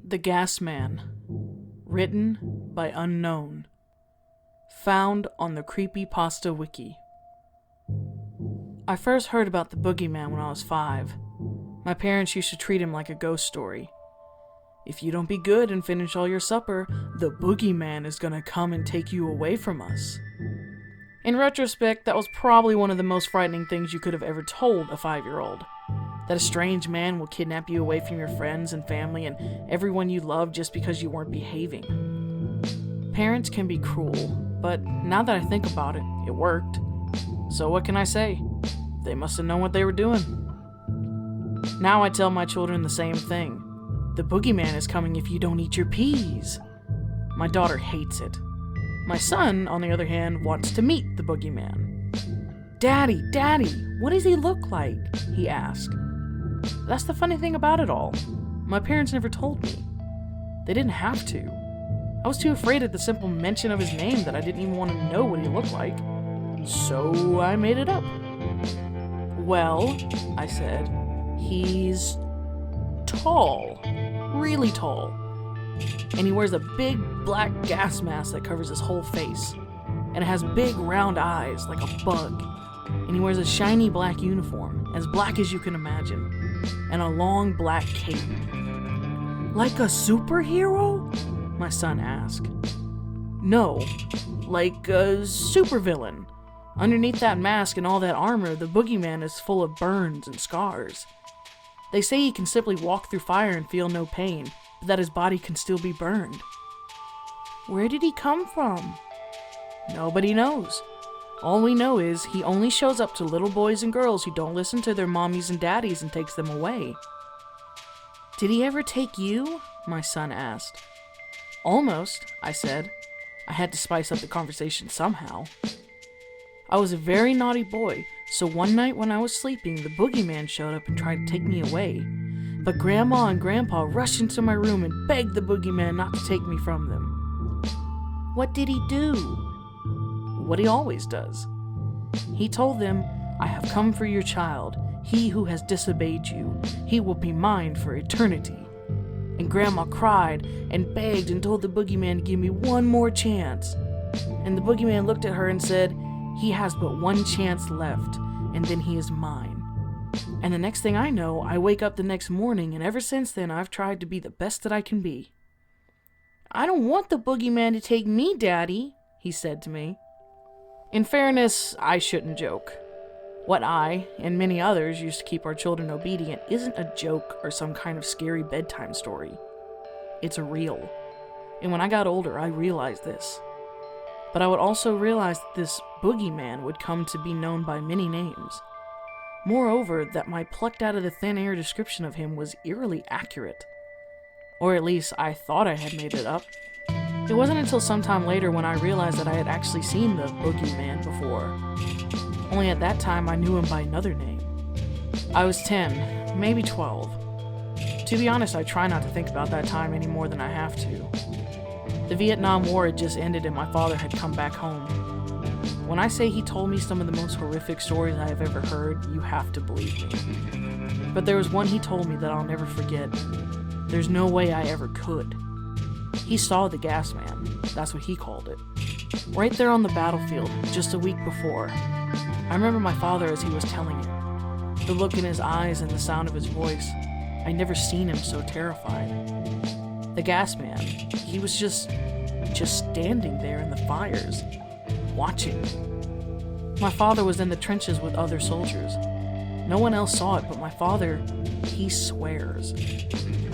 The Gasman, written by Unknown, found on the Creepypasta wiki. I first heard about the boogeyman when I was 5. My parents used to treat him like a ghost story. If you don't be good and finish all your supper, the boogeyman is gonna come and take you away from us. In retrospect, that was probably one of the most frightening things you could have ever told a 5-year-old. That a strange man will kidnap you away from your friends and family and everyone you love just because you weren't behaving. Parents can be cruel, but now that I think about it, it worked. So what can I say? They must have known what they were doing. Now I tell my children the same thing. The boogeyman is coming if you don't eat your peas. My daughter hates it. My son, on the other hand, wants to meet the boogeyman. Daddy, what does he look like? He asked. That's the funny thing about it all. My parents never told me. They didn't have to. I was too afraid at the simple mention of his name that I didn't even want to know what he looked like. So I made it up. Well, I said, he's tall. Really tall. And he wears a big black gas mask that covers his whole face. And it has big round eyes like a bug. And he wears a shiny black uniform, as black as you can imagine, and a long black cape. Like a superhero? My son asked. No, like a supervillain. Underneath that mask and all that armor, the boogeyman is full of burns and scars. They say he can simply walk through fire and feel no pain, but that his body can still be burned. Where did he come from? Nobody knows. All we know is he only shows up to little boys and girls who don't listen to their mommies and daddies and takes them away. Did he ever take you? My son asked. Almost, I said. I had to spice up the conversation somehow. I was a very naughty boy, so one night when I was sleeping, the boogeyman showed up and tried to take me away. But Grandma and Grandpa rushed into my room and begged the boogeyman not to take me from them. What did he do? What he always does. He told them, I have come for your child, he who has disobeyed you. He will be mine for eternity. And Grandma cried and begged and told the boogeyman to give me one more chance. And the boogeyman looked at her and said, he has but one chance left, and then he is mine. And the next thing I know, I wake up the next morning, and ever since then I've tried to be the best that I can be. I don't want the boogeyman to take me, Daddy, he said to me. In fairness, I shouldn't joke. What I, and many others, used to keep our children obedient isn't a joke or some kind of scary bedtime story. It's real. And when I got older, I realized this. But I would also realize that this boogeyman would come to be known by many names. Moreover, that my plucked out of the thin air description of him was eerily accurate. Or at least I thought I had made it up. It wasn't until sometime later when I realized that I had actually seen the boogeyman before. Only at that time I knew him by another name. I was 10, maybe 12. To be honest, I try not to think about that time any more than I have to. The Vietnam War had just ended and my father had come back home. When I say he told me some of the most horrific stories I have ever heard, you have to believe me. But there was one he told me that I'll never forget. There's no way I ever could. He saw the Gasman, that's what he called it, right there on the battlefield, just a week before. I remember my father as he was telling it. The look in his eyes and the sound of his voice. I'd never seen him so terrified. The Gasman, he was just standing there in the fires, watching. My father was in the trenches with other soldiers. No one else saw it, but my father, he swears.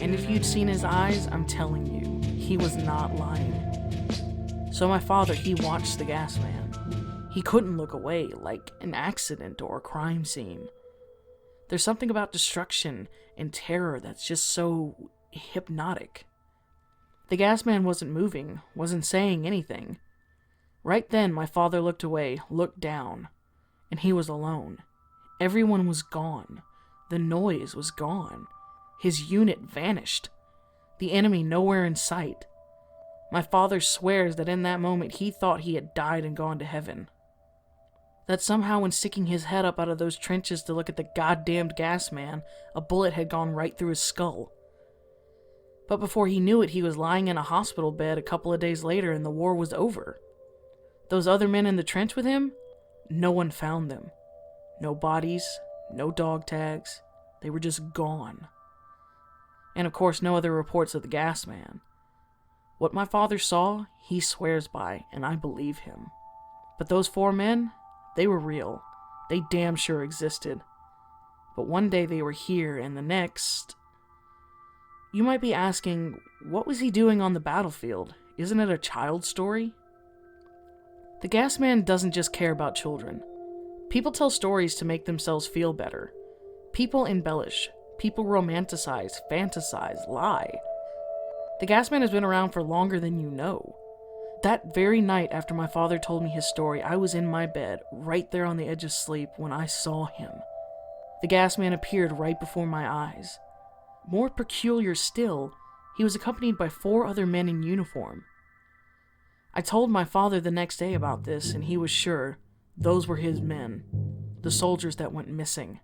And if you'd seen his eyes, I'm telling you, he was not lying. So my father, he watched the Gasman. He couldn't look away, like an accident or a crime scene. There's something about destruction and terror that's just so hypnotic. The Gasman wasn't moving, wasn't saying anything. Right then, my father looked away, looked down, and he was alone. Everyone was gone. The noise was gone. His unit vanished. The enemy nowhere in sight. My father swears that in that moment he thought he had died and gone to heaven. That somehow when sticking his head up out of those trenches to look at the goddamned Gasman, a bullet had gone right through his skull. But before he knew it, he was lying in a hospital bed a couple of days later and the war was over. Those other men in the trench with him, no one found them. No bodies, no dog tags. They were just gone. And of course, no other reports of the Gasman. What my father saw, he swears by, and I believe him. But those 4 men, they were real. They damn sure existed. But one day they were here, and the next... You might be asking, what was he doing on the battlefield? Isn't it a child's story? The Gasman doesn't just care about children. People tell stories to make themselves feel better. People embellish. People romanticize, fantasize, lie. The Gasman has been around for longer than you know. That very night after my father told me his story, I was in my bed, right there on the edge of sleep, when I saw him. The Gasman appeared right before my eyes. More peculiar still, he was accompanied by 4 other men in uniform. I told my father the next day about this, and he was sure those were his men, the soldiers that went missing.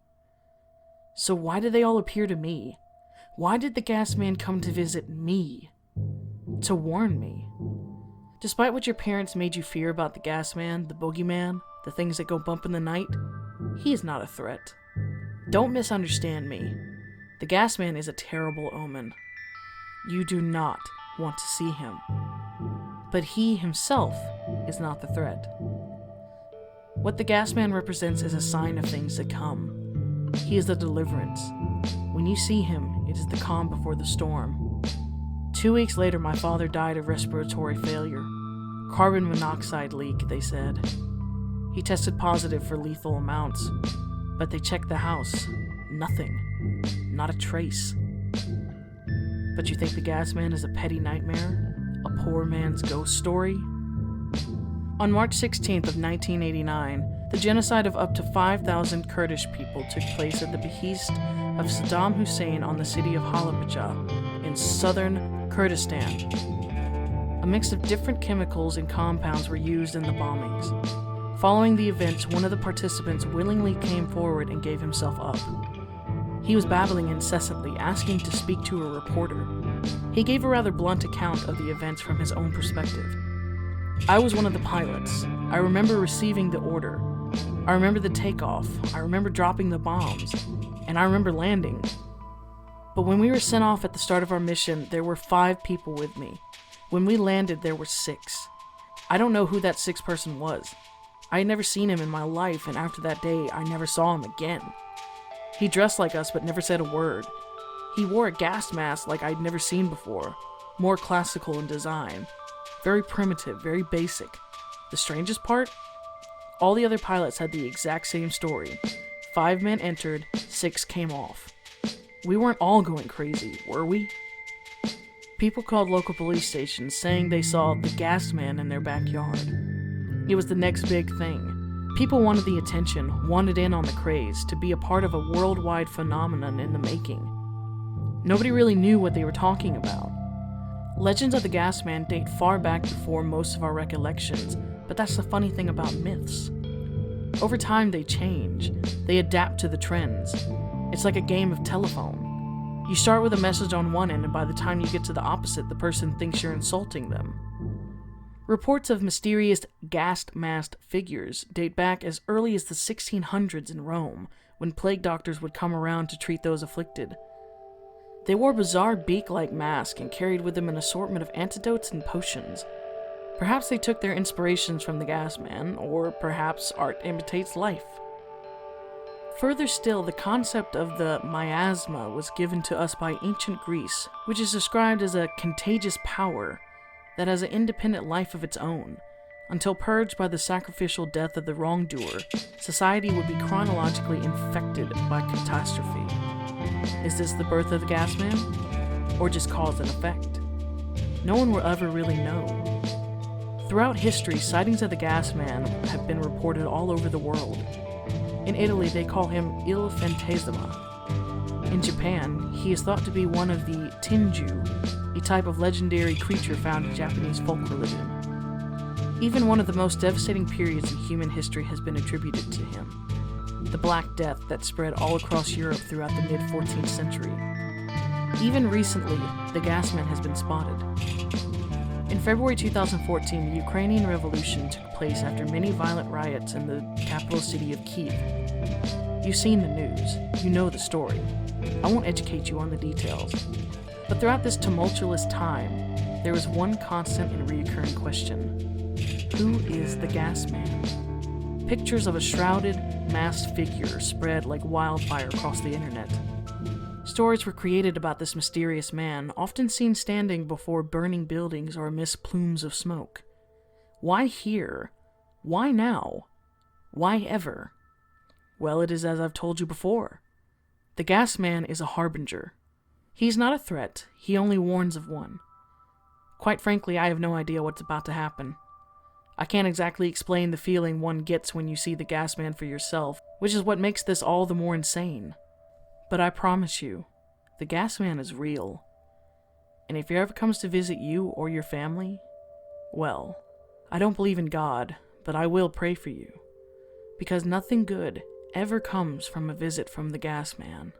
So why did they all appear to me? Why did the Gasman come to visit me? To warn me. Despite what your parents made you fear about the Gasman, the boogeyman, the things that go bump in the night, he is not a threat. Don't misunderstand me. The Gasman is a terrible omen. You do not want to see him. But he himself is not the threat. What the Gasman represents is a sign of things to come. He is the deliverance. When you see him, it is the calm before the storm. 2 weeks later, my father died of respiratory failure. Carbon monoxide leak, they said. He tested positive for lethal amounts, but they checked the house. Nothing. Not a trace. But you think the Gasman is a petty nightmare? A poor man's ghost story? On March 16th of 1989, the genocide of up to 5,000 Kurdish people took place at the behest of Saddam Hussein on the city of Halabja in southern Kurdistan. A mix of different chemicals and compounds were used in the bombings. Following the events, one of the participants willingly came forward and gave himself up. He was babbling incessantly, asking to speak to a reporter. He gave a rather blunt account of the events from his own perspective. I was one of the pilots. I remember receiving the order. I remember the takeoff. I remember dropping the bombs. And I remember landing. But when we were sent off at the start of our mission, there were 5 people with me. When we landed, there were 6. I don't know who that 6th person was. I had never seen him in my life, and after that day, I never saw him again. He dressed like us, but never said a word. He wore a gas mask like I'd never seen before, more classical in design. Very primitive, very basic. The strangest part? All the other pilots had the exact same story. 5 men entered, 6 came off. We weren't all going crazy, were we? People called local police stations saying they saw the Gasman in their backyard. It was the next big thing. People wanted the attention, wanted in on the craze, to be a part of a worldwide phenomenon in the making. Nobody really knew what they were talking about. Legends of the Gasman date far back before most of our recollections, but that's the funny thing about myths. Over time they change, they adapt to the trends. It's like a game of telephone. You start with a message on one end, and by the time you get to the opposite, the person thinks you're insulting them. Reports of mysterious gas-masked figures date back as early as the 1600s in Rome, when plague doctors would come around to treat those afflicted. They wore bizarre beak-like masks and carried with them an assortment of antidotes and potions. Perhaps they took their inspirations from the Gasman, or perhaps art imitates life. Further still, the concept of the miasma was given to us by ancient Greece, which is described as a contagious power that has an independent life of its own. Until purged by the sacrificial death of the wrongdoer, society would be chronologically infected by catastrophe. Is this the birth of the Gasman? Or just cause and effect? No one will ever really know. Throughout history, sightings of the Gasman have been reported all over the world. In Italy, they call him Il Fantasma. In Japan, he is thought to be one of the Tinju, a type of legendary creature found in Japanese folk religion. Even one of the most devastating periods in human history has been attributed to him. The Black Death that spread all across Europe throughout the mid-14th century. Even recently, the Gasman has been spotted. In February 2014, the Ukrainian Revolution took place after many violent riots in the capital city of Kyiv. You've seen the news, you know the story. I won't educate you on the details. But throughout this tumultuous time, there is one constant and recurring question. Who is the Gasman? Pictures of a shrouded, masked figure spread like wildfire across the internet. Stories were created about this mysterious man, often seen standing before burning buildings or amidst plumes of smoke. Why here? Why now? Why ever? Well, it is as I've told you before. The Gasman is a harbinger. He's not a threat, he only warns of one. Quite frankly, I have no idea what's about to happen. I can't exactly explain the feeling one gets when you see the Gasman for yourself, which is what makes this all the more insane. But I promise you, the Gasman is real. And if he ever comes to visit you or your family, well, I don't believe in God, but I will pray for you. Because nothing good ever comes from a visit from the Gasman.